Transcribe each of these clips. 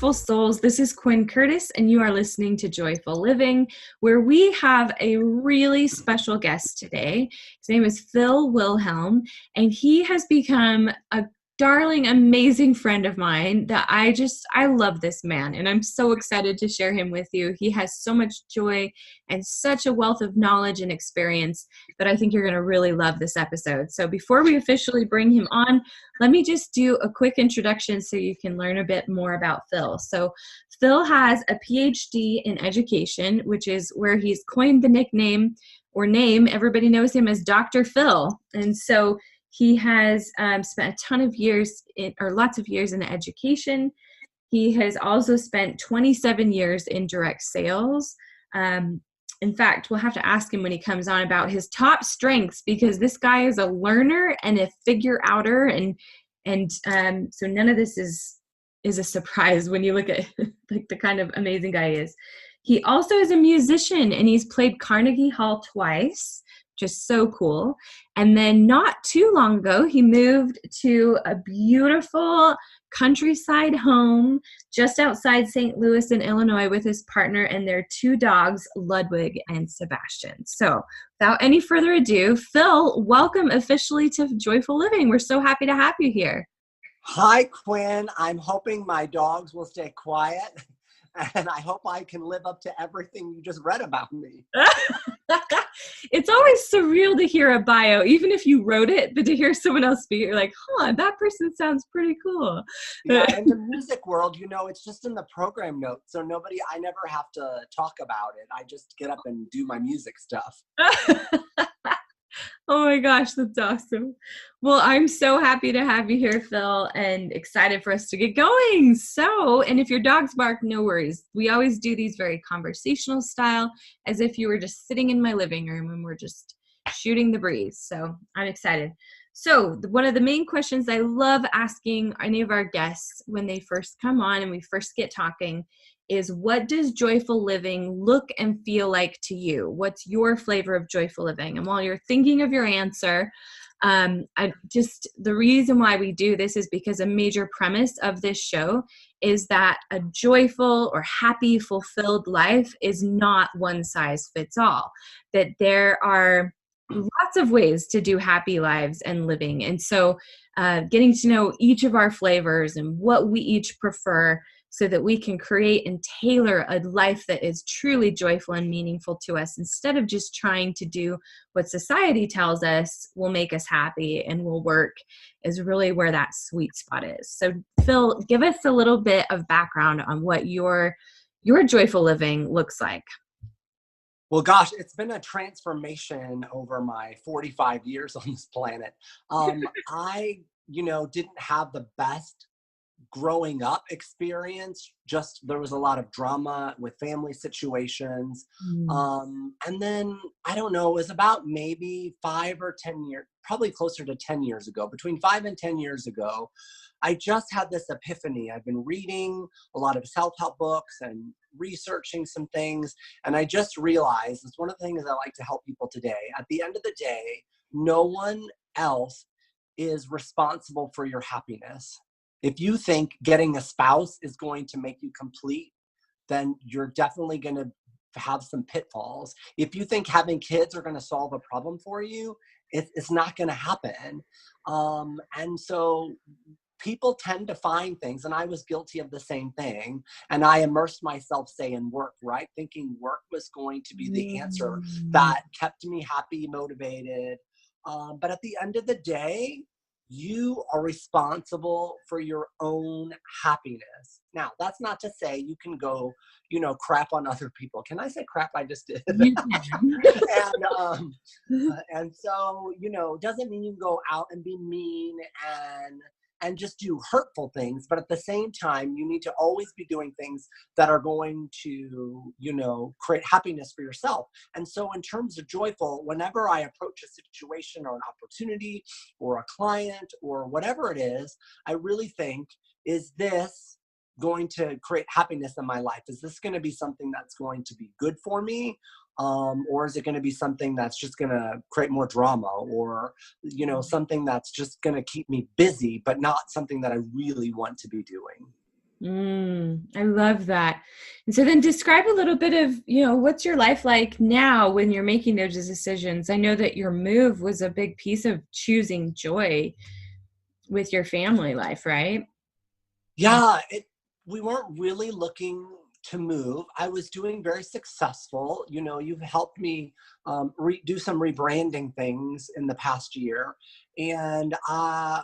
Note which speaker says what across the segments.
Speaker 1: wonderful souls. This is Quinn Curtis, and you are listening to Joyful Living, where we have a really special guest today. His name is Phil Wilhelm, and he has become a darling, amazing friend of mine that I love this man, and I'm so excited to share him with you. He has so much joy and such a wealth of knowledge and experience that I think you're going to really love this episode. So before we officially bring him on, let me just do a quick introduction so you can learn a bit more about Phil. So Phil has a PhD in education, which is where he's coined the nickname or name. Everybody knows him as Dr. Phil. And so he has spent a ton of years lots of years in education. He has also spent 27 years in direct sales. In fact, we'll have to ask him when he comes on about his top strengths, because this guy is a learner and a figure outer, and so none of this is a surprise when you look at like the kind of amazing guy he is. He also is a musician, and he's played Carnegie Hall twice. Just so cool. And then not too long ago, he moved to a beautiful countryside home just outside St. Louis in Illinois with his partner and their two dogs, Ludwig and Sebastian. So without any further ado, Phil, welcome officially to Joyful Living. We're so happy to have you here.
Speaker 2: Hi, Quinn. I'm hoping my dogs will stay quiet, and I hope I can live up to everything you just read about me.
Speaker 1: It's always surreal to hear a bio, even if you wrote it, but to hear someone else speak, you're like, that person sounds pretty cool.
Speaker 2: Yeah, in the music world, it's just in the program notes. So I never have to talk about it. I just get up and do my music stuff.
Speaker 1: Oh my gosh, that's awesome. Well, I'm so happy to have you here, Phil, and excited for us to get going. And if your dogs bark, no worries. We always do these very conversational style, as if you were just sitting in my living room and we're just shooting the breeze. So I'm excited. So one of the main questions I love asking any of our guests when they first come on and we first get talking is, what does joyful living look and feel like to you? What's your flavor of joyful living? And while you're thinking of your answer, the reason why we do this is because a major premise of this show is that a joyful or happy, fulfilled life is not one size fits all, that there are lots of ways to do happy lives and living. And so getting to know each of our flavors and what we each prefer, so that we can create and tailor a life that is truly joyful and meaningful to us, instead of just trying to do what society tells us will make us happy and will work, is really where that sweet spot is. So Phil, give us a little bit of background on what your joyful living looks like.
Speaker 2: Well, gosh, it's been a transformation over my 45 years on this planet. I, didn't have the best growing up experience. There was a lot of drama with family situations. And then, I don't know, it was about maybe 5 or 10 years, probably closer to 10 years ago, between 5 and 10 years ago, I just had this epiphany. I've been reading a lot of self-help books and researching some things, and I just realized, it's one of the things I like to help people today. At the end of the day, no one else is responsible for your happiness. If you think getting a spouse is going to make you complete, then you're definitely going to have some pitfalls. If you think having kids are going to solve a problem for you, it's not going to happen. And so people tend to find things, and I was guilty of the same thing. And I immersed myself, say, in work, right? Thinking work was going to be the answer that kept me happy, motivated. But at the end of the day, you are responsible for your own happiness. Now, that's not to say you can go, crap on other people. Can I say crap? I just did. And so, doesn't mean you can go out and be mean and just do hurtful things. But at the same time, you need to always be doing things that are going to, create happiness for yourself. And so in terms of joyful, whenever I approach a situation or an opportunity or a client or whatever it is, I really think, is this going to create happiness in my life? Is this going to be something that's going to be good for me? Or is it going to be something that's just going to create more drama, or, something that's just going to keep me busy, but not something that I really want to be doing?
Speaker 1: I love that. And so then describe a little bit of, what's your life like now when you're making those decisions? I know that your move was a big piece of choosing joy with your family life, right?
Speaker 2: Yeah, we weren't really looking to move. I was doing very successful. You've helped me do some rebranding things in the past year, and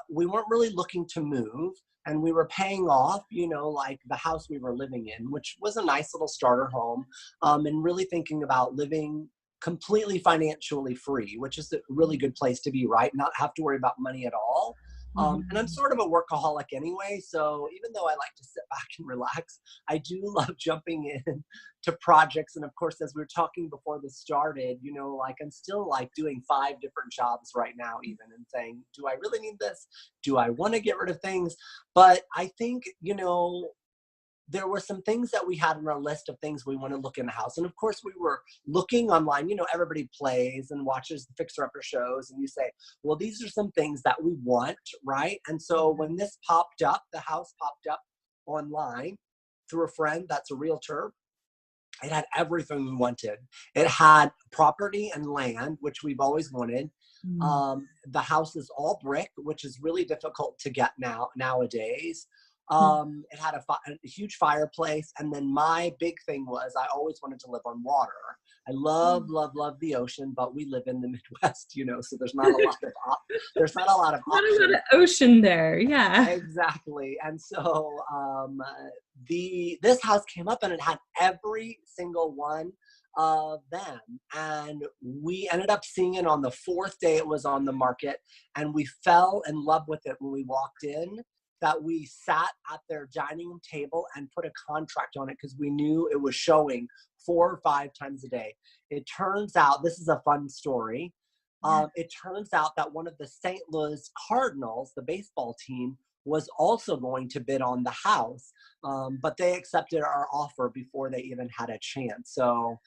Speaker 2: we weren't really looking to move. And we were paying off, like the house we were living in, which was a nice little starter home, and really thinking about living completely financially free, which is a really good place to be, right? Not have to worry about money at all. And I'm
Speaker 1: Mhm.
Speaker 2: sort of a workaholic anyway. So even though I like to sit back and relax, I do love jumping in to projects. And of course, as we were talking before this started, like I'm still like doing 5 different jobs right now, even, and saying, do I really need this? Do I want to get rid of things? But I think, there were some things that we had on our list of things we want to look in the house. And of course, we were looking online. Everybody plays and watches Fixer Upper shows, and you say, well, these are some things that we want, right? And so when this popped up, the house popped up online through a friend that's a realtor. It had everything we wanted. It had property and land, which we've always wanted.
Speaker 1: Mm.
Speaker 2: The house is all brick, which is really difficult to get nowadays.
Speaker 1: Mm.
Speaker 2: It had a huge fireplace, and then my big thing was I always wanted to live on water. I love, love, love the ocean, but we live in the Midwest, so there's not a lot of there's not a lot of
Speaker 1: Not a lot
Speaker 2: options.
Speaker 1: of ocean there. Yeah.
Speaker 2: Exactly. And so this house came up and it had every single one of them. And we ended up seeing it on the 4th day it was on the market. And we fell in love with it when we walked in, that we sat at their dining room table and put a contract on it because we knew it was showing 4 or 5 times a day. It turns out, this is a fun story.
Speaker 1: Yeah.
Speaker 2: It turns out that one of the St. Louis Cardinals, the baseball team, was also going to bid on the house, but they accepted our offer before they even had a chance. So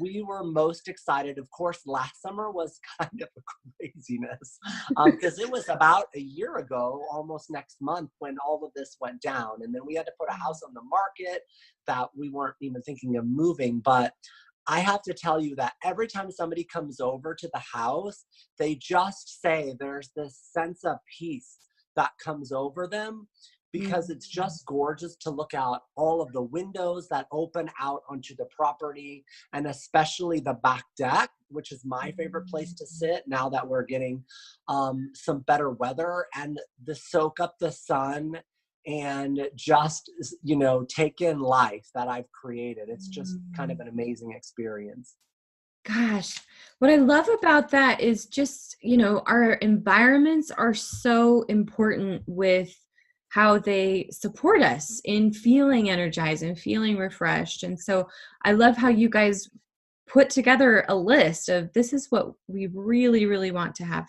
Speaker 2: we were most excited. Of course, last summer was kind of a craziness because it was about a year ago, almost next month, when all of this went down. And then we had to put a house on the market that we weren't even thinking of moving. But I have to tell you that every time somebody comes over to the house, they just say there's this sense of peace that comes over them because
Speaker 1: Mm.
Speaker 2: it's just gorgeous to look out all of the windows that open out onto the property, and especially the back deck, which is my favorite place to sit now that we're getting some better weather, and the soak up the sun and just take in life that I've created. It's just kind of
Speaker 1: Mm.
Speaker 2: an amazing experience.
Speaker 1: Gosh, what I love about that is just, our environments are so important with how they support us in feeling energized and feeling refreshed. And so I love how you guys put together a list of this is what we really, really want to have,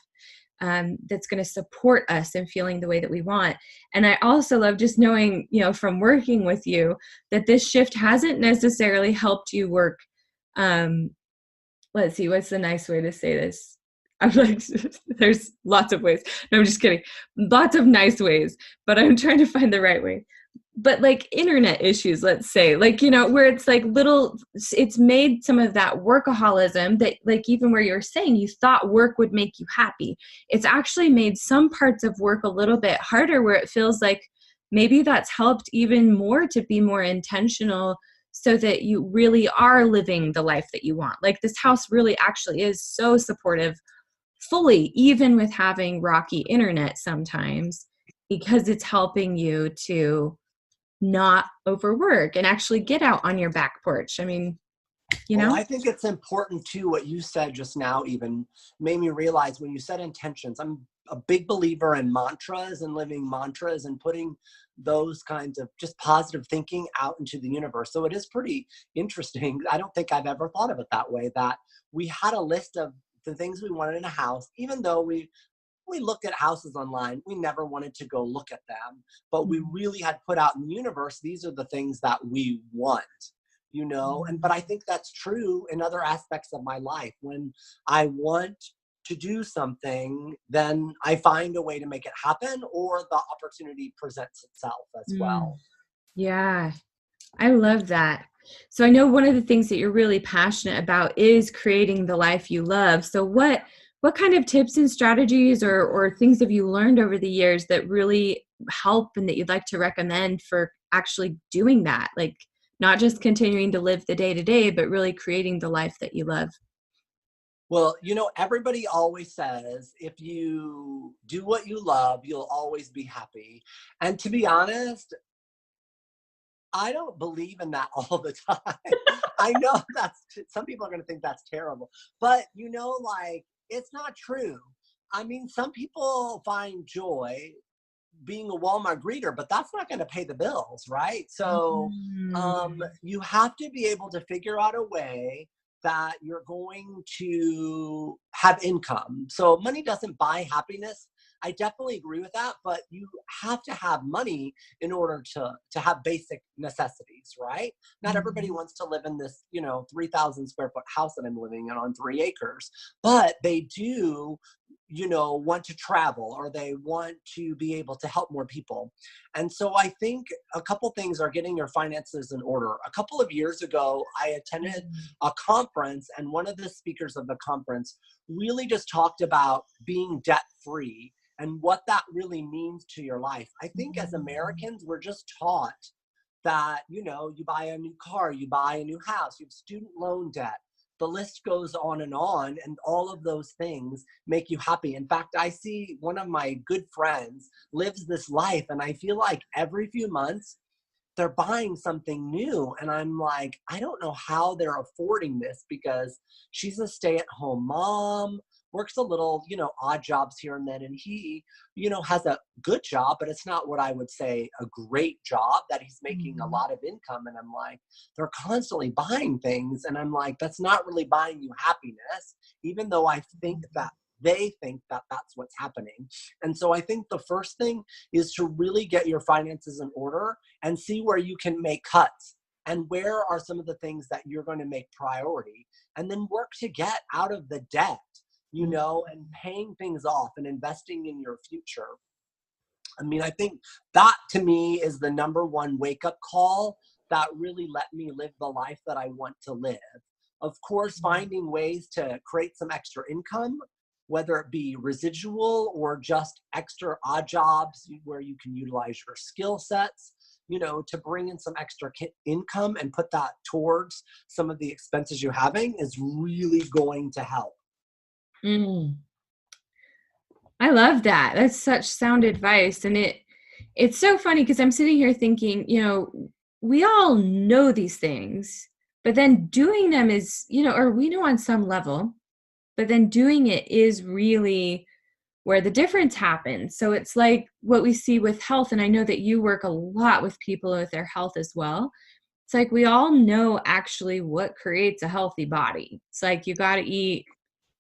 Speaker 1: that's going to support us in feeling the way that we want. And I also love just knowing, from working with you, that this shift hasn't necessarily helped you work. Let's see, what's the nice way to say this? I'm like, there's lots of ways. No, I'm just kidding. Lots of nice ways, but I'm trying to find the right way. But like internet issues, let's say, like, where it's like it's made some of that workaholism that, like, even where you were saying you thought work would make you happy. It's actually made some parts of work a little bit harder, where it feels like maybe that's helped even more to be more intentional so that you really are living the life that you want. Like this house really actually is so supportive fully, even with having rocky internet sometimes, because it's helping you to not overwork and actually get out on your back porch. I mean, you
Speaker 2: Well,
Speaker 1: know?
Speaker 2: I think it's important too, what you said just now even made me realize when you said intentions. I'm a big believer in mantras and living mantras and putting those kinds of just positive thinking out into the universe. So it is pretty interesting. I don't think I've ever thought of it that way, that we had a list of the things we wanted in a house, even though we looked at houses online. We never wanted to go look at them, but we really had put out in the universe, these are the things that we want, but I think that's true in other aspects of my life. When I want to do something, then I find a way to make it happen, or the opportunity presents itself as
Speaker 1: Mm.
Speaker 2: well.
Speaker 1: Yeah, I love that. So I know one of the things that you're really passionate about is creating the life you love. So what kind of tips and strategies or things have you learned over the years that really help and that you'd like to recommend for actually doing that? Like not just continuing to live the day to day, but really creating the life that you love.
Speaker 2: Well, everybody always says if you do what you love, you'll always be happy. And to be honest, I don't believe in that all the time. I know some people are going to think that's terrible, but like it's not true. I mean, some people find joy being a Walmart greeter, but that's not going to pay the bills, right? So
Speaker 1: Mm.
Speaker 2: you have to be able to figure out a way that you're going to have income. So money doesn't buy happiness. I definitely agree with that, but you have to have money in order to have basic necessities, right? Not everybody
Speaker 1: Mhm.
Speaker 2: wants to live in this, 3,000 square foot house that I'm living in on 3 acres, but they do want to travel or they want to be able to help more people. And so I think a couple things are getting your finances in order. A couple of years ago, I attended
Speaker 1: Mm.
Speaker 2: a conference, and one of the speakers of the conference really just talked about being debt free and what that really means to your life. I think as
Speaker 1: Mhm.
Speaker 2: Americans, we're just taught that, you buy a new car, you buy a new house, you have student loan debt. The list goes on, and all of those things make you happy. In fact, I see one of my good friends lives this life, and I feel like every few months they're buying something new. And I'm like, I don't know how they're affording this because she's a stay-at-home mom, works a little, odd jobs here and then. And he, has a good job, but it's not what I would say a great job that he's making a
Speaker 1: Mhm.
Speaker 2: lot of income. And I'm like, they're constantly buying things. And I'm like, that's not really buying you happiness, even though I think that they think that that's what's happening. And so I think the first thing is to really get your finances in order and see where you can make cuts and where are some of the things that you're going to make priority, and then work to get out of the debt, and paying things off and investing in your future. I mean, I think that to me is the number one wake up call that really let me live the life that I want to live. Of course, finding ways to create some extra income, whether it be residual or just extra odd jobs where you can utilize your skill sets, to bring in some extra income and put that towards some of the expenses you're having is really going to help.
Speaker 1: Mm. I love that. That's such sound advice. And it's so funny because I'm sitting here thinking, we all know these things, but then doing them is, or we know on some level, but then doing it is really where the difference happens. So it's like what we see with health. And I know that you work a lot with people with their health as well. It's like we all know actually what creates a healthy body. It's like you got to eat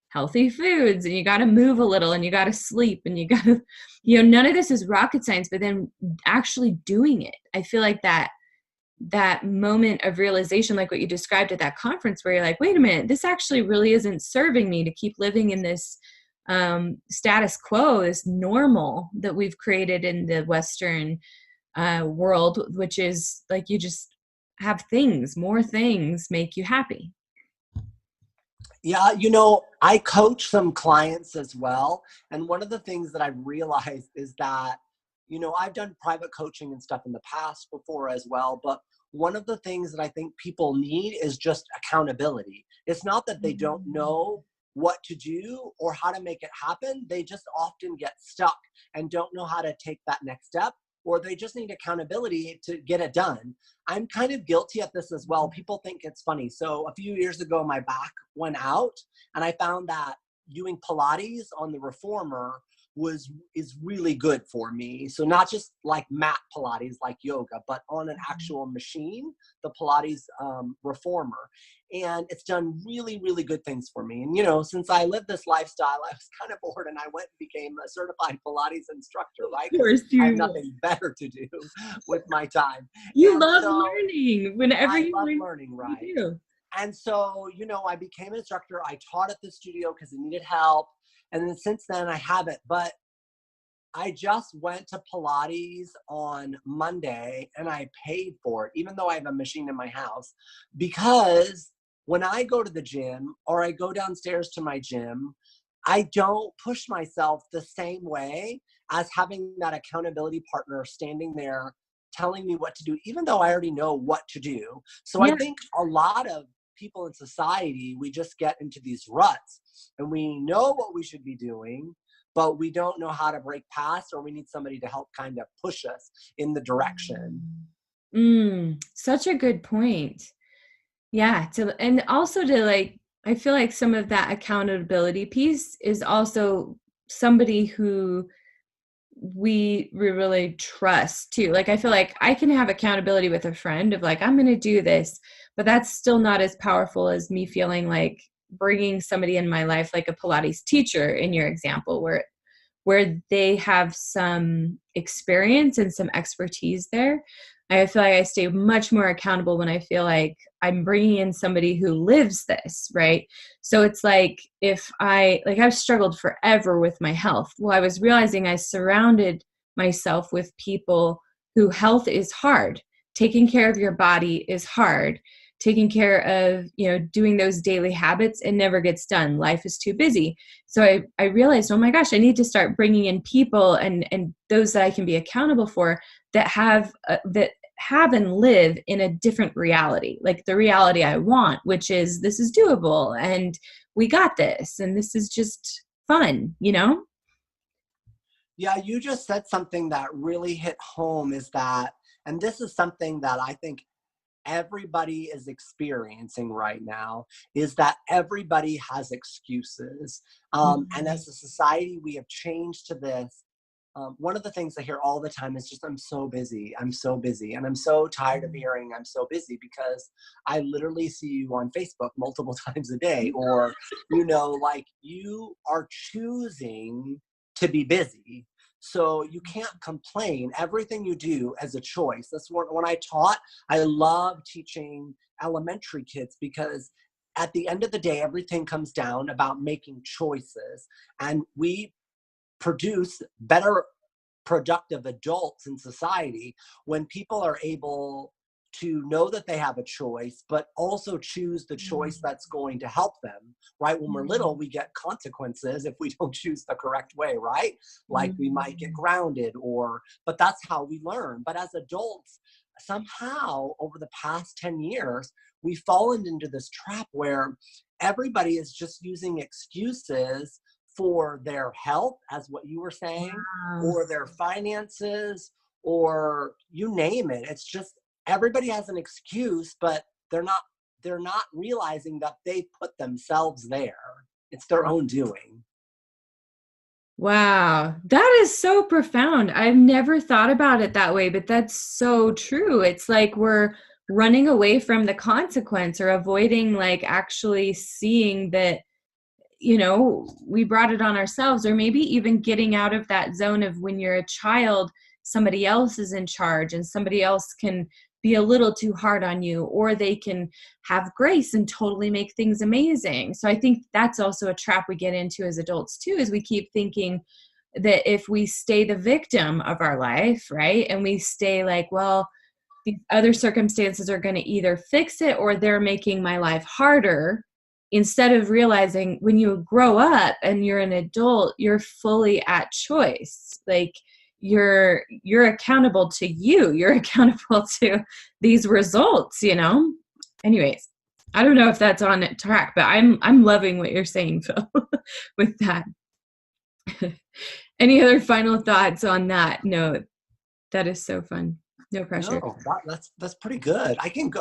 Speaker 1: healthy foods and you got to move a little and you got to sleep and you got to none of this is rocket science, but then actually doing it, I feel like that moment of realization, like what you described at that conference, where you're like, wait a minute, this actually really isn't serving me to keep living in this status quo, this normal that we've created in the Western world, which is like you just have things, more things make you happy.
Speaker 2: Yeah, I coach some clients as well. And one of the things that I've realized is that, I've done private coaching and stuff in the past before as well. But one of the things that I think people need is just accountability. It's not that they don't know what to do or how to make it happen. They just often get stuck and don't know how to take that next step, or they just need accountability to get it done. I'm kind of guilty at this as well. People think it's funny. So a few years ago, my back went out, and I found that doing Pilates on the reformer is really good for me. So not just like mat Pilates, like yoga, but on an actual machine, the Pilates reformer. And it's done really, really good things for me. And since I lived this lifestyle, I was kind of bored, and I went and became a certified Pilates instructor, right?
Speaker 1: Of
Speaker 2: Because
Speaker 1: course
Speaker 2: I have
Speaker 1: you
Speaker 2: nothing better to do with my time.
Speaker 1: you
Speaker 2: And
Speaker 1: love
Speaker 2: so
Speaker 1: learning whenever
Speaker 2: I
Speaker 1: you
Speaker 2: love
Speaker 1: learn,
Speaker 2: learning,
Speaker 1: you
Speaker 2: right?
Speaker 1: do.
Speaker 2: And so, I became an instructor. I taught at the studio because I needed help. And then since then, I haven't. But I just went to Pilates on Monday and I paid for it, even though I have a machine in my house, because when I go to the gym or I go downstairs to my gym, I don't push myself the same way as having that accountability partner standing there telling me what to do, even though I already know what to do. So I
Speaker 1: Yeah.
Speaker 2: think a lot of people in society, we just get into these ruts and we know what we should be doing, but we don't know how to break past, or we need somebody to help kind of push us in the direction.
Speaker 1: Such a good point. Yeah, and also to like, I feel like some of that accountability piece is also somebody who we really trust too. Like I feel like I can have accountability with a friend of like, I'm going to do this, but that's still not as powerful as me feeling like bringing somebody in my life, like a Pilates teacher in your example, where they have some experience and some expertise there. I feel like I stay much more accountable when I feel like I'm bringing in somebody who lives this, right? So it's like if I've struggled forever with my health. Well, I was realizing I surrounded myself with people who health is hard. Taking care of your body is hard. Taking care of, doing those daily habits, it never gets done. Life is too busy. So I realized, oh my gosh, I need to start bringing in people and those that I can be accountable for that have and live in a different reality, like the reality I want, which is this is doable and we got this and this is just fun,
Speaker 2: Yeah, you just said something that really hit home is that, and this is something that I think everybody is experiencing right now, is that everybody has excuses. And as a society, we have changed to this. One of the things I hear all the time is just, I'm so busy. I'm so busy. And I'm so tired of hearing I'm so busy, because I literally see you on Facebook multiple times a day, or, like you are choosing to be busy. So you can't complain. Everything you do as a choice. That's what, when I taught, I love teaching elementary kids, because at the end of the day, everything comes down about making choices. And we produce better productive adults in society when people are able to know that they have a choice, but also choose the choice that's going to help them, right? When we're little, we get consequences if we don't choose the correct way, right? Like we might get grounded, but that's how we learn. But as adults, somehow over the past 10 years, we've fallen into this trap where everybody is just using excuses for their health, as what you were saying,
Speaker 1: Wow.
Speaker 2: or their finances, or you name it. It's just everybody has an excuse, but they're not realizing that they put themselves there. It's their own doing.
Speaker 1: Wow, that is so profound. I've never thought about it that way, but that's so true. It's like we're running away from the consequence or avoiding like actually seeing that, we brought it on ourselves, or maybe even getting out of that zone of when you're a child, somebody else is in charge and somebody else can be a little too hard on you, or they can have grace and totally make things amazing. So I think that's also a trap we get into as adults too, is we keep thinking that if we stay the victim of our life, right? And we stay like, well, these other circumstances are going to either fix it or they're making my life harder, instead of realizing when you grow up and you're an adult, you're fully at choice. Like you're accountable to you. You're accountable to these results, Anyways, I don't know if that's on track, but I'm loving what you're saying, Phil, with that. Any other final thoughts on that note? That is so fun. No pressure.
Speaker 2: No, that's pretty good. I could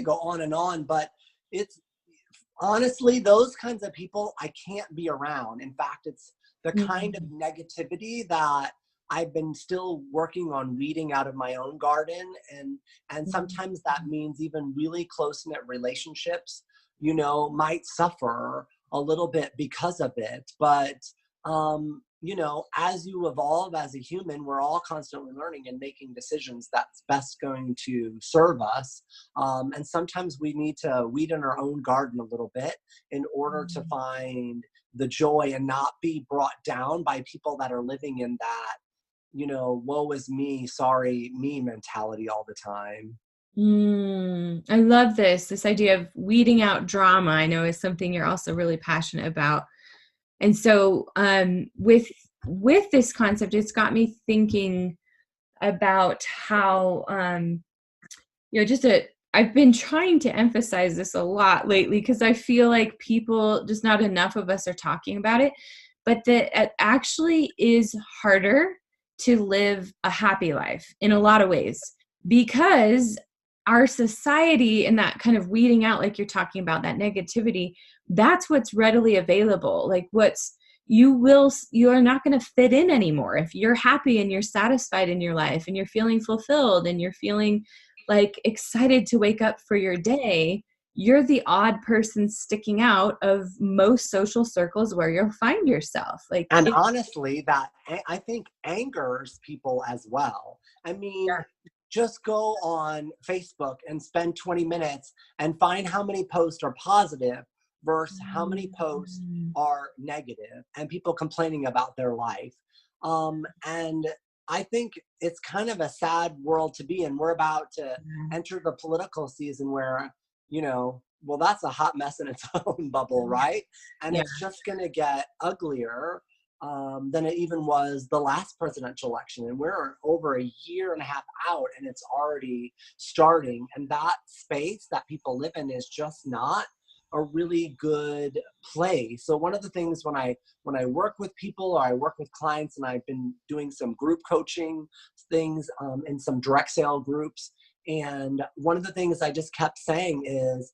Speaker 2: go on and on, but it's honestly those kinds of people I can't be around. In fact, it's the kind of negativity that I've been still working on weeding out of my own garden. And sometimes that means even really close-knit relationships, might suffer a little bit because of it. But as you evolve as a human, we're all constantly learning and making decisions that's best going to serve us. And sometimes we need to weed in our own garden a little bit in order to find the joy and not be brought down by people that are living in that, woe is me, sorry me mentality all the time.
Speaker 1: I love this idea of weeding out drama. I know is something you're also really passionate about. And so with this concept, it's got me thinking about how I've been trying to emphasize this a lot lately because I feel like people, just not enough of us are talking about it, but that it actually is harder to live a happy life in a lot of ways because our society and that kind of weeding out, like you're talking about, that negativity, that's what's readily available. Like you are not going to fit in anymore. If you're happy and you're satisfied in your life and you're feeling fulfilled and you're feeling like excited to wake up for your day, you're the odd person sticking out of most social circles where you'll find yourself.
Speaker 2: And honestly, that I think angers people as well. I mean,
Speaker 1: Yeah.
Speaker 2: just go on Facebook and spend 20 minutes and find how many posts are positive versus how many posts are negative and people complaining about their life. And I think it's kind of a sad world to be in. We're about to enter the political season where, well, that's a hot mess in its own bubble, right? And
Speaker 1: Yeah.
Speaker 2: it's just going to get uglier than it even was the last presidential election. And we're over a year and a half out and it's already starting. And that space that people live in is just not a really good place. So one of the things when I work with people or I work with clients, and I've been doing some group coaching things in some direct sale groups, and one of the things I just kept saying is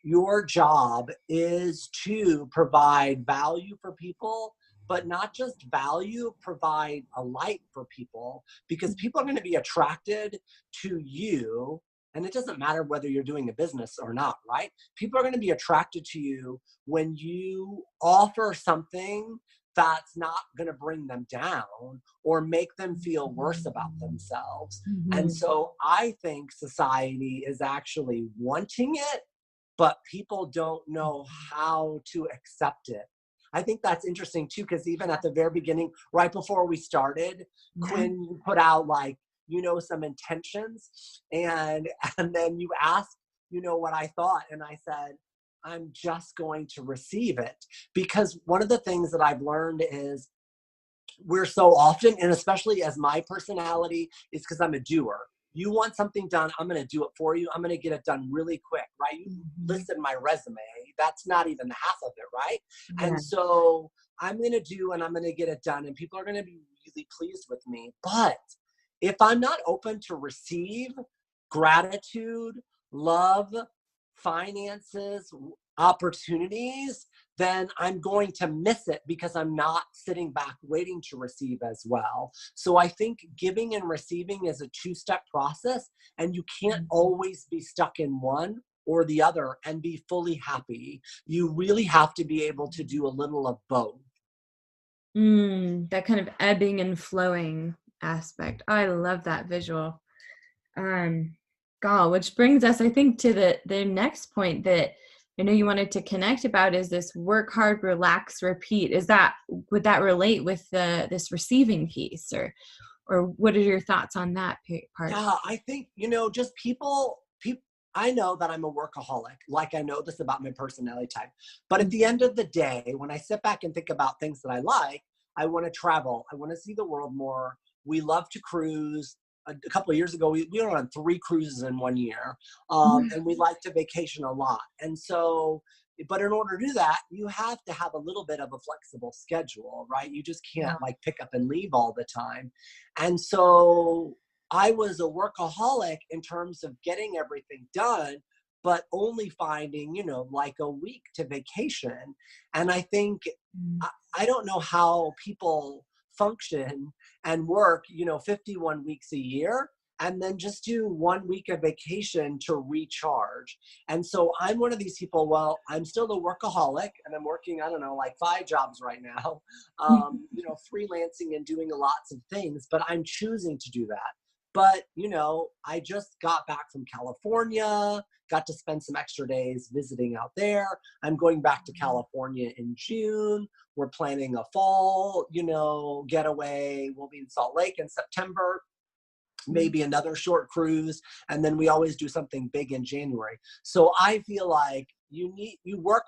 Speaker 2: your job is to provide value for people, but not just value, provide a light for people, because people are going to be attracted to you. And it doesn't matter whether you're doing a business or not, right? People are going to be attracted to you when you offer something that's not going to bring them down or make them feel worse about themselves. And so I think society is actually wanting it, but people don't know how to accept it. I think that's interesting too, because even at the very beginning, right before we started, Quinn put out some intentions, and then you asked, what I thought, and I said, I'm just going to receive it. Because one of the things that I've learned is we're so often, and especially as my personality is because I'm a doer. You want something done, I'm going to do it for you. I'm going to get it done really quick, right? You listed my resume. That's not even the half of it, right?
Speaker 1: Yeah.
Speaker 2: And so I'm going to do and I'm going to get it done, and people are going to be really pleased with me. But if I'm not open to receive gratitude, love, finances, opportunities, then I'm going to miss it because I'm not sitting back waiting to receive as well. So I think giving and receiving is a two-step process, and you can't always be stuck in one or the other and be fully happy. You really have to be able to do a little of both.
Speaker 1: That kind of ebbing and flowing aspect. I love that visual. Which brings us, I think, to the next point that I know you wanted to connect about is this work hard, relax, repeat. Would that relate with this receiving piece, or what are your thoughts on that part?
Speaker 2: Yeah, I think, just people, I know that I'm a workaholic. Like, I know this about my personality type. But at the end of the day, when I sit back and think about things that I like, I want to travel. I want to see the world more. We love to cruise. A couple of years ago, we went on 3 cruises in 1 year. And we like to vacation a lot. And so, but in order to do that, you have to have a little bit of a flexible schedule, right? You just can't pick up and leave all the time. And so I was a workaholic in terms of getting everything done, but only finding, a week to vacation. And I think, I don't know how people function and work, 51 weeks a year and then just do 1 week of vacation to recharge. And so I'm one of these people, well, I'm still a workaholic and I'm working, I don't know, like 5 jobs right now, freelancing and doing lots of things, but I'm choosing to do that. But, I just got back from California, got to spend some extra days visiting out there. I'm going back to California in June. We're planning a fall, getaway. We'll be in Salt Lake in September, maybe another short cruise. And then we always do something big in January. So I feel like you work,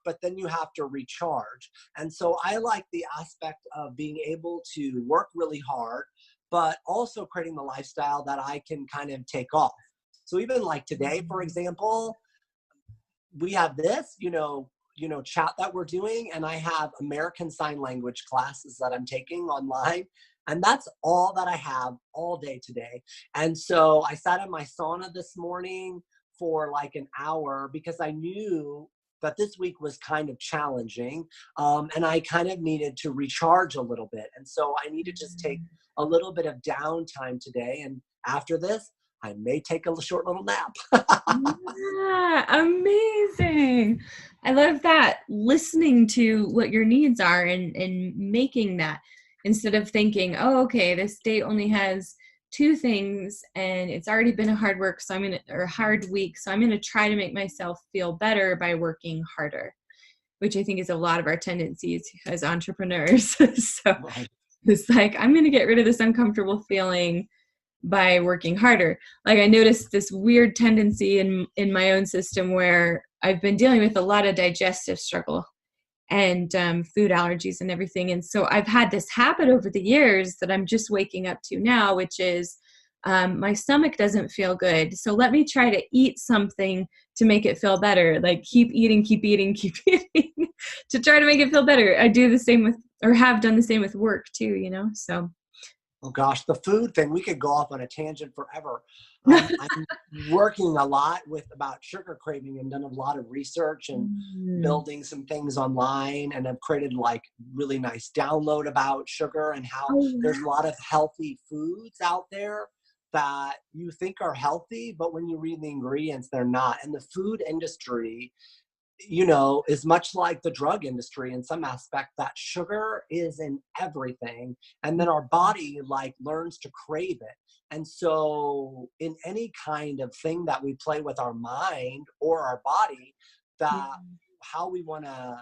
Speaker 2: but then you have to recharge. And so I like the aspect of being able to work really hard, but also creating the lifestyle that I can kind of take off. So even like today, for example, we have this, chat that we're doing, and I have American Sign Language classes that I'm taking online. And that's all that I have all day today. And so I sat in my sauna this morning for like an hour because I knew that this week was kind of challenging. And I kind of needed to recharge a little bit. And so I need to just take a little bit of downtime today. And after this, I may take a short little nap.
Speaker 1: Yeah, amazing. I love that. Listening to what your needs are and making that, instead of thinking, oh, okay, this date only has 2 things and it's already been a hard week, so I'm going to try to make myself feel better by working harder, which I think is a lot of our tendencies as entrepreneurs. So
Speaker 2: Right.
Speaker 1: it's like, I'm going to get rid of this uncomfortable feeling by working harder. Like I noticed this weird tendency in my own system where I've been dealing with a lot of digestive struggle and food allergies and everything. And so I've had this habit over the years that I'm just waking up to now, which is my stomach doesn't feel good. So let me try to eat something to make it feel better. Like keep eating to try to make it feel better. I do the same have done the same with work too, so.
Speaker 2: Oh gosh, the food thing, we could go off on a tangent forever. I'm working a lot about sugar craving and done a lot of research and building some things online, and I've created like really nice download about sugar and how there's a lot of healthy foods out there that you think are healthy, but when you read the ingredients, they're not. And the food industry, is much like the drug industry in some aspect, that sugar is in everything. And then our body like learns to crave it. And so in any kind of thing that we play with our mind or our body, that how we want to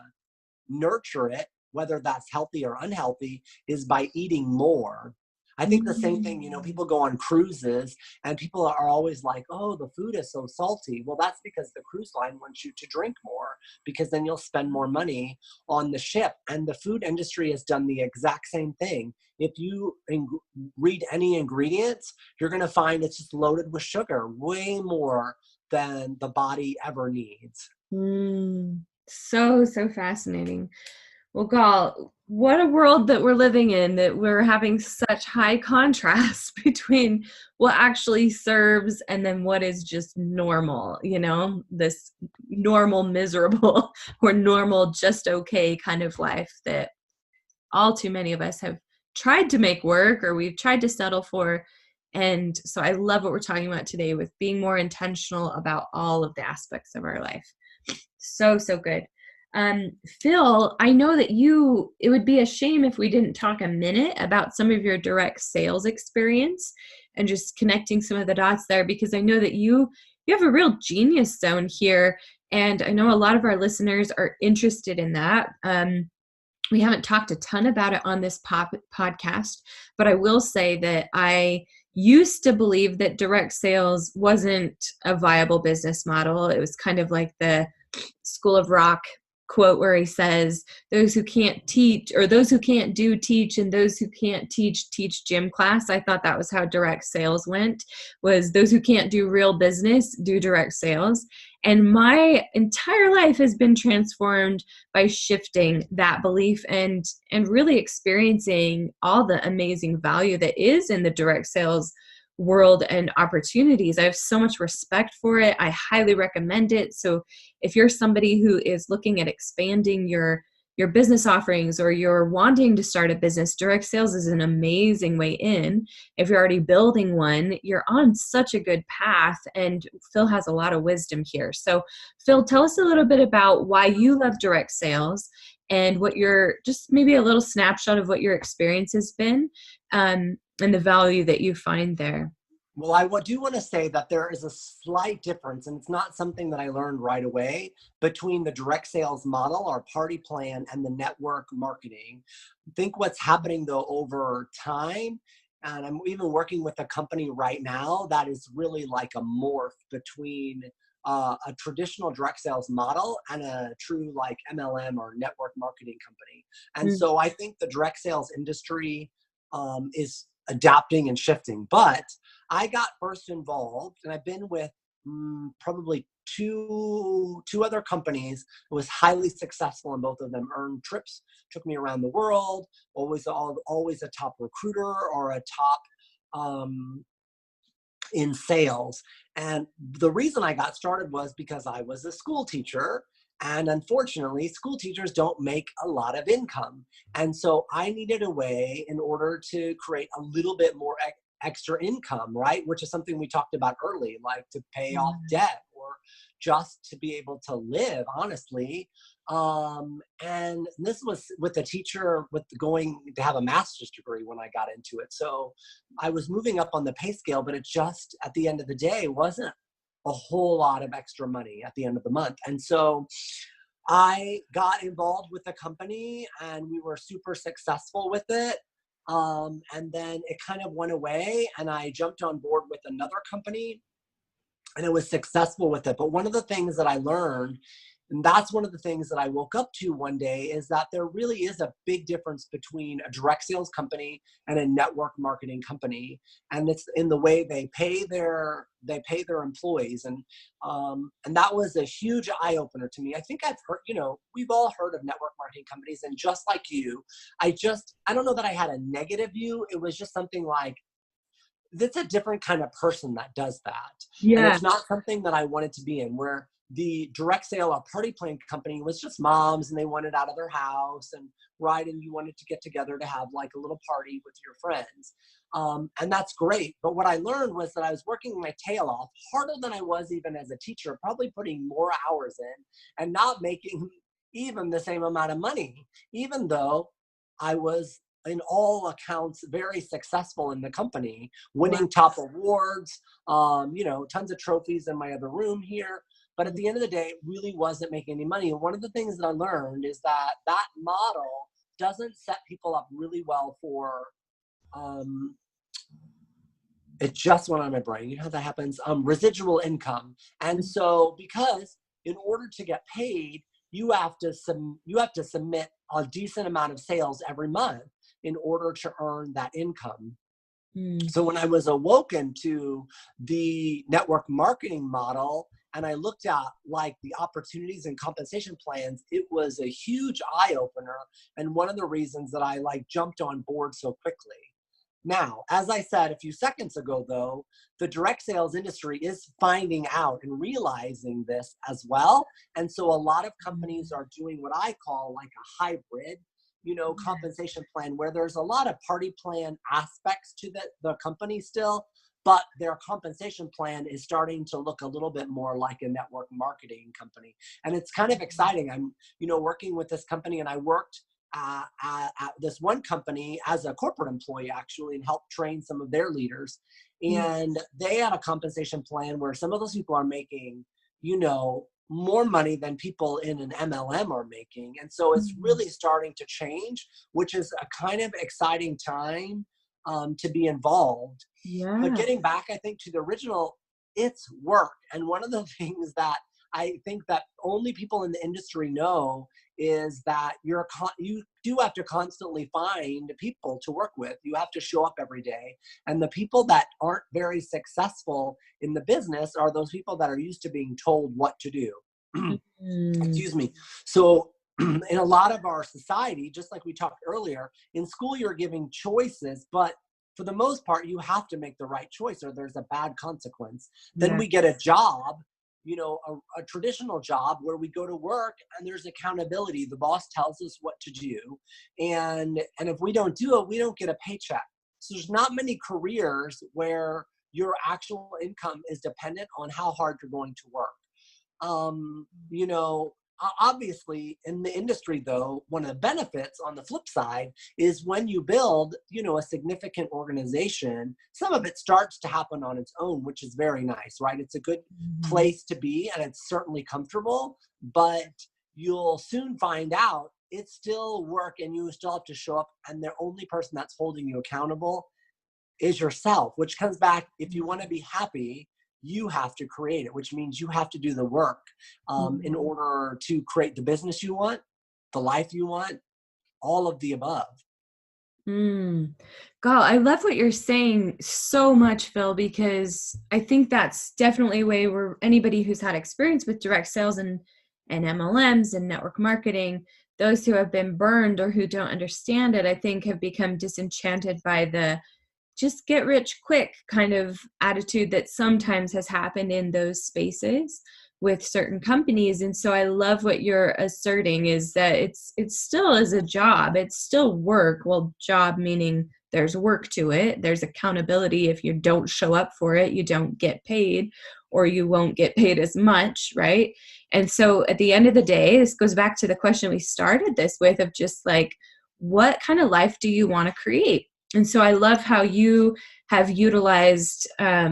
Speaker 2: nurture it, whether that's healthy or unhealthy, is by eating more. I think the same thing, people go on cruises and people are always like, oh, the food is so salty. Well, that's because the cruise line wants you to drink more, because then you'll spend more money on the ship. And the food industry has done the exact same thing. If you read any ingredients, you're going to find it's just loaded with sugar, way more than the body ever needs.
Speaker 1: So fascinating. Well, Gal, what a world that we're living in, that we're having such high contrast between what actually serves and then what is just normal, this normal, miserable or normal, just okay kind of life that all too many of us have tried to make work or we've tried to settle for. And so I love what we're talking about today with being more intentional about all of the aspects of our life. So good. Phil, I know that it would be a shame if we didn't talk a minute about some of your direct sales experience and just connecting some of the dots there, because I know that you have a real genius zone here. And I know a lot of our listeners are interested in that. We haven't talked a ton about it on this podcast, but I will say that I used to believe that direct sales wasn't a viable business model. It was kind of like the School of Rock quote where he says, those who can't teach, or those who can't do teach, and those who can't teach gym class. I thought that was how direct sales went, was those who can't do real business do direct sales. And my entire life has been transformed by shifting that belief and really experiencing all the amazing value that is in the direct sales world and opportunities. I have so much respect for it. I highly recommend it. So if you're somebody who is looking at expanding your your business offerings or you're wanting to start a business, direct sales is an amazing way in. If you're already building one, you're on such a good path, and Phil has a lot of wisdom here. So Phil, tell us a little bit about why you love direct sales and what your, just maybe a little snapshot of what your experience has been, and the value that you find there.
Speaker 2: Well, I do want to say that there is a slight difference, and it's not something that I learned right away, between the direct sales model, our party plan, and the network marketing. I think what's happening though over time, and I'm even working with a company right now that is really like a morph between a traditional direct sales model and a true like MLM or network marketing company. And so I think the direct sales industry is adapting and shifting. But I got first involved, and I've been with probably two other companies. It was highly successful in both of them. Earned trips, took me around the world. Always a top recruiter or a top in sales. And the reason I got started was because I was a school teacher. And unfortunately, school teachers don't make a lot of income. And so I needed a way in order to create a little bit more extra income, right? Which is something we talked about early, like to pay off debt or just to be able to live, honestly. And this was with a teacher with going to have a master's degree when I got into it. So I was moving up on the pay scale, but it just, at the end of the day, wasn't a whole lot of extra money at the end of the month. And so I got involved with the company and we were super successful with it. And then it kind of went away and I jumped on board with another company and it was successful with it. But one of the things that I learned, and that's one of the things that I woke up to one day, is that there really is a big difference between a direct sales company and a network marketing company. And it's in the way they pay their employees. And that was a huge eye opener to me. I think I've heard, we've all heard of network marketing companies, and just like you, I don't know that I had a negative view. It was just something like, that's a different kind of person that does that. And
Speaker 1: Yeah.
Speaker 2: it's not something that I wanted to be in, where the direct sale or party plan company was just moms and they wanted out of their house and and you wanted to get together to have like a little party with your friends. And that's great. But what I learned was that I was working my tail off harder than I was even as a teacher, probably putting more hours in and not making even the same amount of money, even though I was in all accounts very successful in the company, winning top awards, tons of trophies in my other room here. But at the end of the day, it really wasn't making any money. And one of the things that I learned is that that model doesn't set people up really well for, it just went on my brain. You know how that happens? Residual income. And so because in order to get paid, you have to submit a decent amount of sales every month in order to earn that income. So when I was awoken to the network marketing model and I looked at like the opportunities and compensation plans, it was a huge eye opener. And one of the reasons that I like jumped on board so quickly. Now, as I said a few seconds ago, though, the direct sales industry is finding out and realizing this as well. And so a lot of companies are doing what I call like a hybrid, compensation plan, where there's a lot of party plan aspects to the company still, but their compensation plan is starting to look a little bit more like a network marketing company. And it's kind of exciting. I'm, working with this company, and I worked at this one company as a corporate employee actually, and helped train some of their leaders. And they had a compensation plan where some of those people are making, more money than people in an MLM are making. And so it's really starting to change, which is a kind of exciting time to be involved.
Speaker 1: Yeah.
Speaker 2: But getting back, I think, to the original, it's work. And one of the things that I think that only people in the industry know is that you do have to constantly find people to work with. You have to show up every day. And the people that aren't very successful in the business are those people that are used to being told what to do. Excuse me. So in a lot of our society, just like we talked earlier, in school, you're giving choices, but for the most part, you have to make the right choice or there's a bad consequence. Then we get a job, a traditional job where we go to work and there's accountability. The boss tells us what to do. And if we don't do it, we don't get a paycheck. So there's not many careers where your actual income is dependent on how hard you're going to work. Obviously in the industry though, one of the benefits on the flip side is when you build, a significant organization, some of it starts to happen on its own, which is very nice, right? It's a good place to be and it's certainly comfortable, but you'll soon find out it's still work and you still have to show up, and the only person that's holding you accountable is yourself, which comes back, if you want to be happy, you have to create it, which means you have to do the work in order to create the business you want, the life you want, all of the above.
Speaker 1: God, I love what you're saying so much, Phil, because I think that's definitely a way where anybody who's had experience with direct sales and MLMs and network marketing, those who have been burned or who don't understand it, I think have become disenchanted by the just get rich quick kind of attitude that sometimes has happened in those spaces with certain companies. And so I love what you're asserting is that it's still is a job. It's still work. Well, job meaning there's work to it. There's accountability. If you don't show up for it, you don't get paid, or you won't get paid as much, right? And so at the end of the day, this goes back to the question we started this with of just like, what kind of life do you want to create? And so I love how you have utilized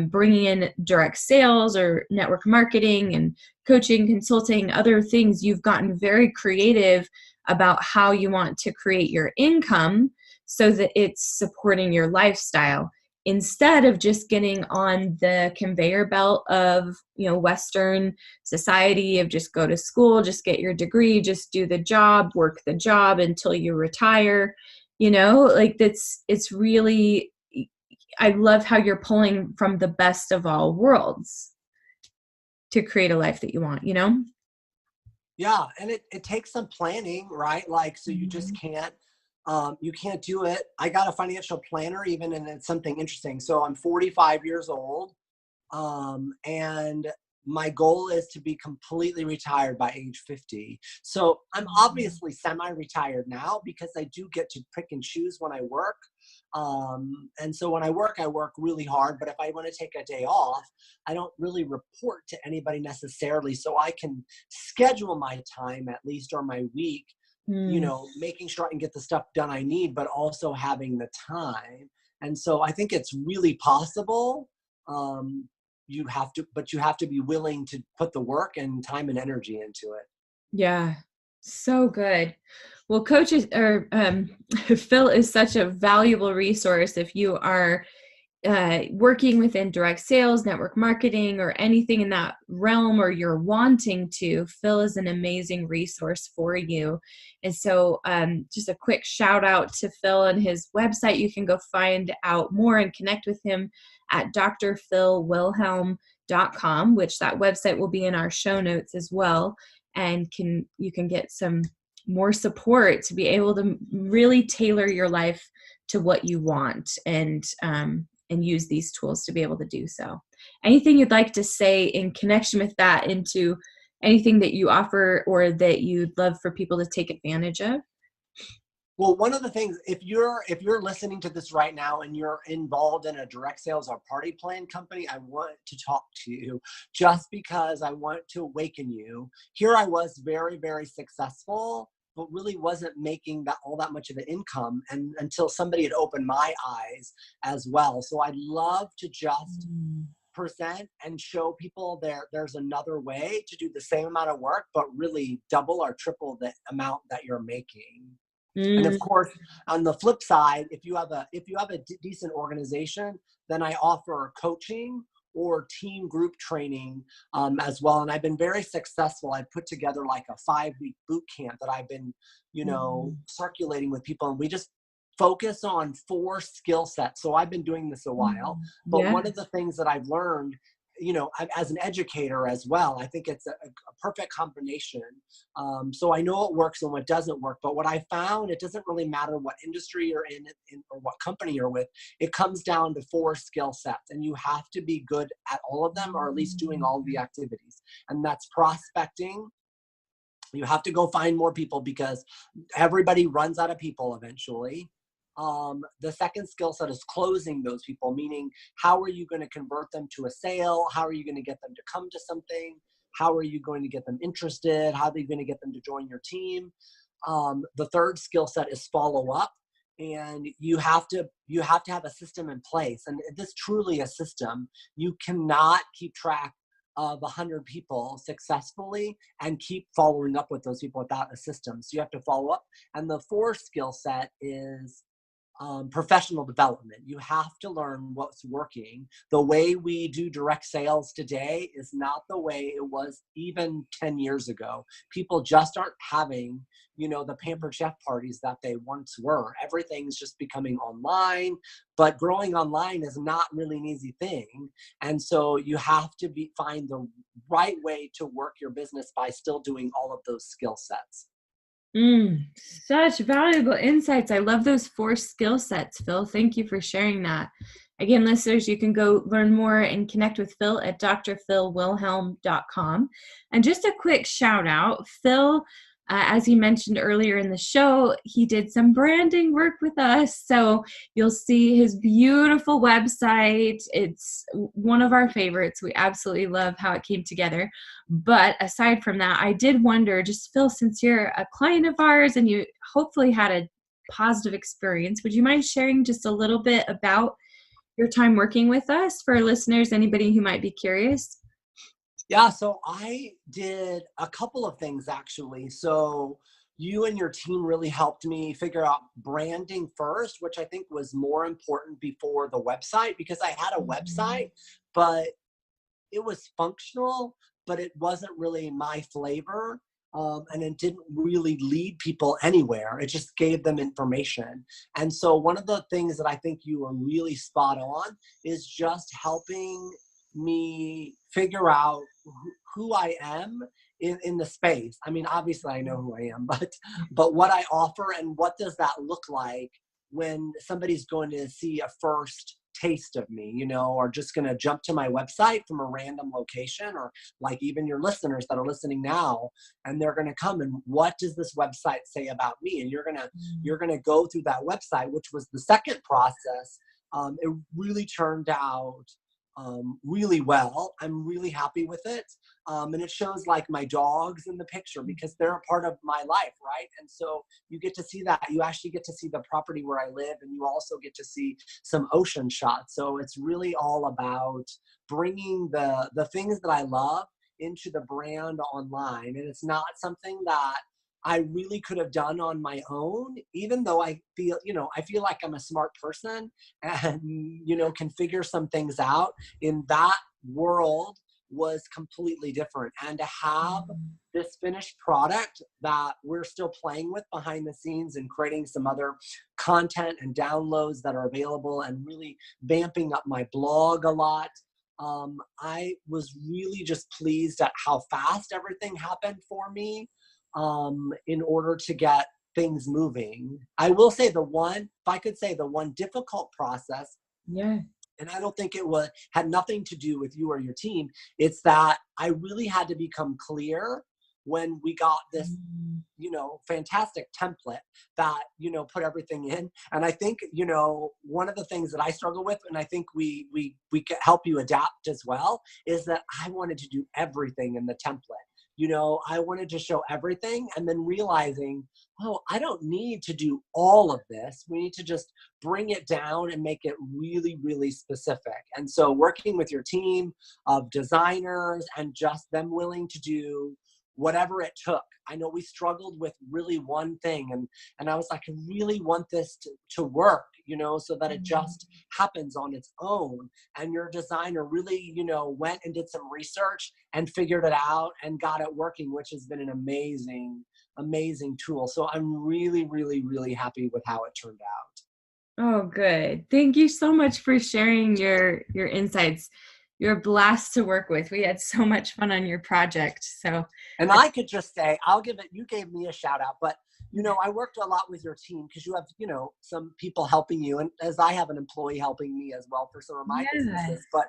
Speaker 1: bringing in direct sales or network marketing and coaching, consulting, other things. You've gotten very creative about how you want to create your income so that it's supporting your lifestyle instead of just getting on the conveyor belt of, Western society of just go to school, just get your degree, just do the job, work the job until you retire. It's really, I love how you're pulling from the best of all worlds to create a life that you want,
Speaker 2: Yeah. And it takes some planning, right? Like, so you just can't, you can't do it. I got a financial planner even, and it's something interesting. So I'm 45 years old. And my goal is to be completely retired by age 50. So I'm obviously semi-retired now because I do get to pick and choose when I work. And so when I work really hard, but if I want to take a day off, I don't really report to anybody necessarily. So I can schedule my time at least, or my week, making sure I can get the stuff done I need, but also having the time. And so I think it's really possible. You have to be willing to put the work and time and energy into it.
Speaker 1: Yeah. So good. Well, Phil is such a valuable resource if you are working within direct sales, network marketing, or anything in that realm, or you're wanting to. Phil is an amazing resource for you. And so just a quick shout out to Phil and his website. You can go find out more and connect with him at drphilwilhelm.com, which that website will be in our show notes as well. And you can get some more support to be able to really tailor your life to what you want and use these tools to be able to do so. Anything you'd like to say in connection with that, into anything that you offer or that you'd love for people to take advantage of?
Speaker 2: Well, one of the things, if you're listening to this right now and you're involved in a direct sales or party plan company, I want to talk to you just because I want to awaken you. Here I was very, very successful, but really wasn't making all that much of an income, and until somebody had opened my eyes as well. So I'd love to just present and show people there's another way to do the same amount of work, but really double or triple the amount that you're making. And of course, on the flip side, if you have a decent organization, then I offer coaching or team group training as well. And I've been very successful. I put together like a 5-week boot camp that I've been, circulating with people. And we just focus on 4 skill sets. So I've been doing this a while. But one of the things that I've learned as an educator as well, I think it's a perfect combination. So I know what works and what doesn't work, but what I found, it doesn't really matter what industry you're in or what company you're with. It comes down to 4 skill sets, and you have to be good at all of them, or at least doing all of the activities. And that's prospecting. You have to go find more people because everybody runs out of people eventually. The second skill set is closing those people, meaning how are you going to convert them to a sale? How are you going to get them to come to something? How are you going to get them interested? How are you going to get them to join your team? The third skill set is follow up. And you have to have a system in place. And this truly a system. You cannot keep track of 100 people successfully and keep following up with those people without a system. So you have to follow up. And the fourth skill set is professional development. You have to learn what's working. The way we do direct sales today is not the way it was even 10 years ago. People just aren't having, the pampered chef parties that they once were. Everything's just becoming online, but growing online is not really an easy thing. And so you have to find the right way to work your business by still doing all of those skill sets.
Speaker 1: Such valuable insights. I love those 4 skill sets, Phil. Thank you for sharing that. Again, listeners, you can go learn more and connect with Phil at drphilwilhelm.com. And just a quick shout out, Phil, as he mentioned earlier in the show, he did some branding work with us. So you'll see his beautiful website. It's one of our favorites. We absolutely love how it came together. But aside from that, I did wonder, just Phil, since you're a client of ours and you hopefully had a positive experience, would you mind sharing just a little bit about your time working with us for listeners, anybody who might be curious?
Speaker 2: Yeah, so I did a couple of things actually. So you and your team really helped me figure out branding first, which I think was more important before the website, because I had a website, but it was functional, but it wasn't really my flavor. And it didn't really lead people anywhere. It just gave them information. And so one of the things that I think you were really spot on is just helping me figure out who I am in the space. I mean, obviously I know who I am, but what I offer and what does that look like when somebody's going to see a first taste of me, or just going to jump to my website from a random location, or like even your listeners that are listening now, and they're going to come and what does this website say about me? And you're going to go through that website, which was the second process. It really turned out really well. I'm really happy with it. And it shows like my dogs in the picture because they're a part of my life, right? And so you get to see that. You actually get to see the property where I live, and you also get to see some ocean shots. So it's really all about bringing the things that I love into the brand online. And it's not something that I really could have done on my own, even though I feel like I'm a smart person and, can figure some things out. In that world was completely different. And to have this finished product that we're still playing with behind the scenes and creating some other content and downloads that are available and really vamping up my blog a lot. I was really just pleased at how fast everything happened for me. In order to get things moving. I will say the one difficult process,
Speaker 1: Yeah.
Speaker 2: and I don't think it had nothing to do with you or your team, it's that I really had to become clear when we got this, fantastic template that, put everything in. And I think, one of the things that I struggle with, and I think we can help you adapt as well, is that I wanted to do everything in the template. I wanted to show everything, and then realizing, I don't need to do all of this. We need to just bring it down and make it really, really specific. And so working with your team of designers and just them willing to do whatever it took. I know we struggled with really one thing, and I was like, I really want this to work, so that it just happens on its own. And your designer really, went and did some research and figured it out and got it working, which has been an amazing tool. So I'm really, really, really happy with how it turned out.
Speaker 1: Oh, good. Thank you so much for sharing your insights. You're a blast to work with. We had so much fun on your project. So,
Speaker 2: And I could just say, you gave me a shout out, but I worked a lot with your team because you have, some people helping you. And as I have an employee helping me as well for some of my businesses, but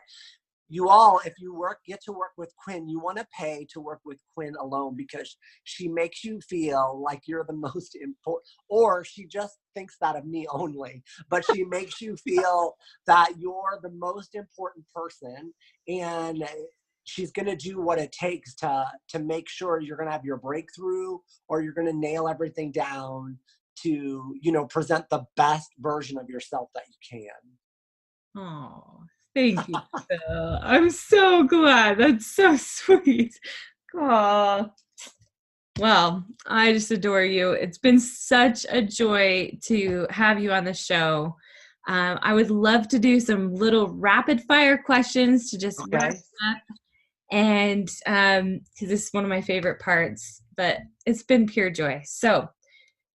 Speaker 2: you all, if you get to work with Quinn, you want to pay to work with Quinn alone because she makes you feel like you're the most important, or she just thinks that of me only, but she makes you feel that you're the most important person, and she's going to do what it takes to make sure you're going to have your breakthrough, or you're going to nail everything down to, present the best version of yourself that you can.
Speaker 1: Oh, thank you, Phil. I'm so glad. That's so sweet. Oh, well, I just adore you. It's been such a joy to have you on the show. I would love to do some little rapid fire questions to just wrap up. And because this is one of my favorite parts, but it's been pure joy. So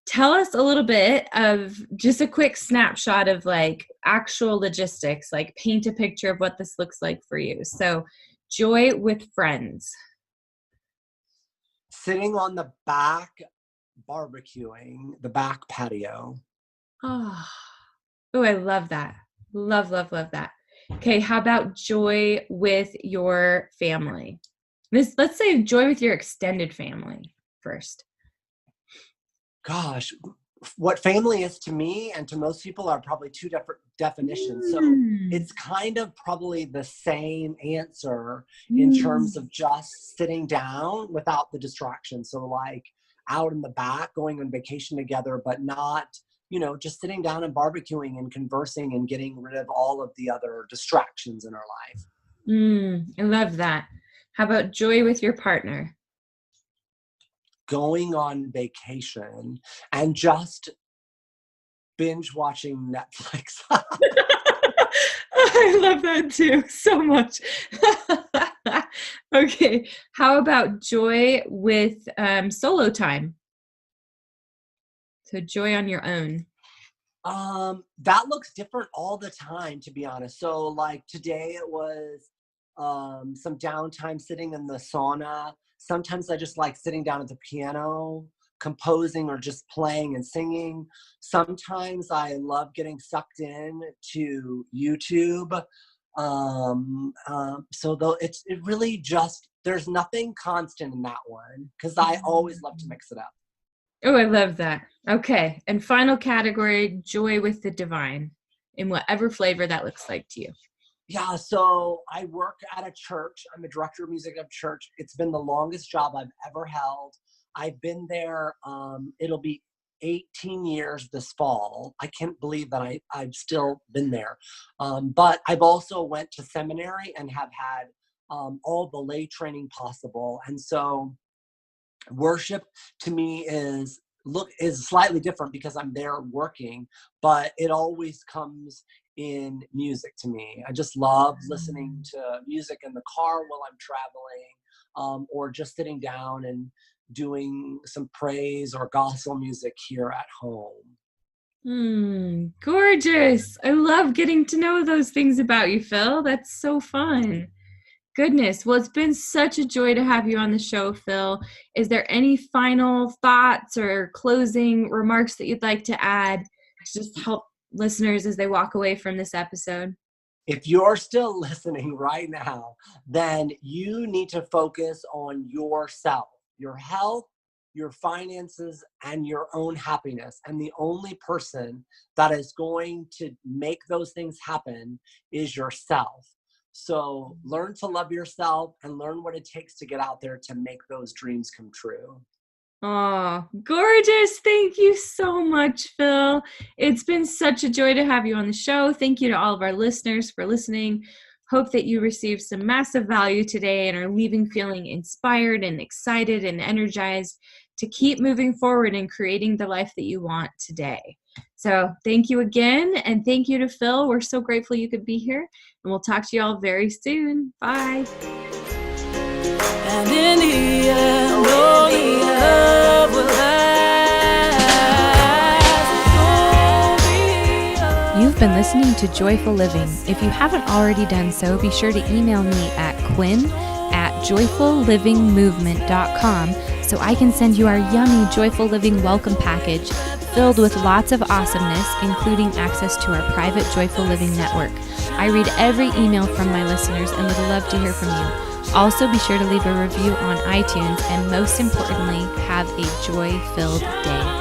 Speaker 1: tell us a little bit of just a quick snapshot of like actual logistics, like paint a picture of what this looks like for you. So joy with friends.
Speaker 2: Sitting on the back, barbecuing, the back patio.
Speaker 1: Oh, I love that. Love, love, love that. Okay, how about joy with your family? Let's say joy with your extended family first.
Speaker 2: Gosh, what family is to me and to most people are probably two different definitions. So it's kind of probably the same answer in terms of just sitting down without the distraction. So like out in the back, going on vacation together, but not, just sitting down and barbecuing and conversing and getting rid of all of the other distractions in our life.
Speaker 1: I love that. How about joy with your partner?
Speaker 2: Going on vacation and just binge watching Netflix.
Speaker 1: I love that too so much. Okay, how about joy with solo time? So joy on your own.
Speaker 2: That looks different all the time, to be honest. So like today it was some downtime sitting in the sauna. Sometimes I just like sitting down at the piano, composing or just playing and singing. Sometimes I love getting sucked in to YouTube. So though it really just, there's nothing constant in that one because I always love to mix it up.
Speaker 1: Oh, I love that. Okay. And final category, joy with the divine in whatever flavor that looks like to you.
Speaker 2: Yeah, so I work at a church. I'm a director of music at a church. It's been the longest job I've ever held. I've been there, it'll be 18 years this fall. I can't believe that I've still been there. But I've also went to seminary and have had all the lay training possible. And so worship to me is slightly different because I'm there working, but it always comes in music to me. I just love listening to music in the car while I'm traveling, or just sitting down and doing some praise or gospel music here at home.
Speaker 1: Gorgeous. I love getting to know those things about you, Phil. That's so fun. Goodness. Well, it's been such a joy to have you on the show, Phil. Is there any final thoughts or closing remarks that you'd like to add to just help listeners as they walk away from this episode?
Speaker 2: If you're still listening right now, then you need to focus on yourself, your health, your finances, and your own happiness. And the only person that is going to make those things happen is yourself. So learn to love yourself and learn what it takes to get out there to make those dreams come true.
Speaker 1: Oh, gorgeous. Thank you so much, Phil. It's been such a joy to have you on the show. Thank you to all of our listeners for listening. Hope that you received some massive value today and are leaving feeling inspired and excited and energized to keep moving forward and creating the life that you want today. So thank you again. And thank you to Phil. We're so grateful you could be here. And we'll talk to you all very soon. Bye. And in the end, love will last. been listening to Joyful Living. If you haven't already done so, be sure to email me at quinn@joyfullivingmovement.com so I can send you our yummy Joyful Living welcome package filled with lots of awesomeness, including access to our private Joyful Living network. I read every email from my listeners and would love to hear from you. Also, be sure to leave a review on iTunes, and most importantly, have a joy-filled day.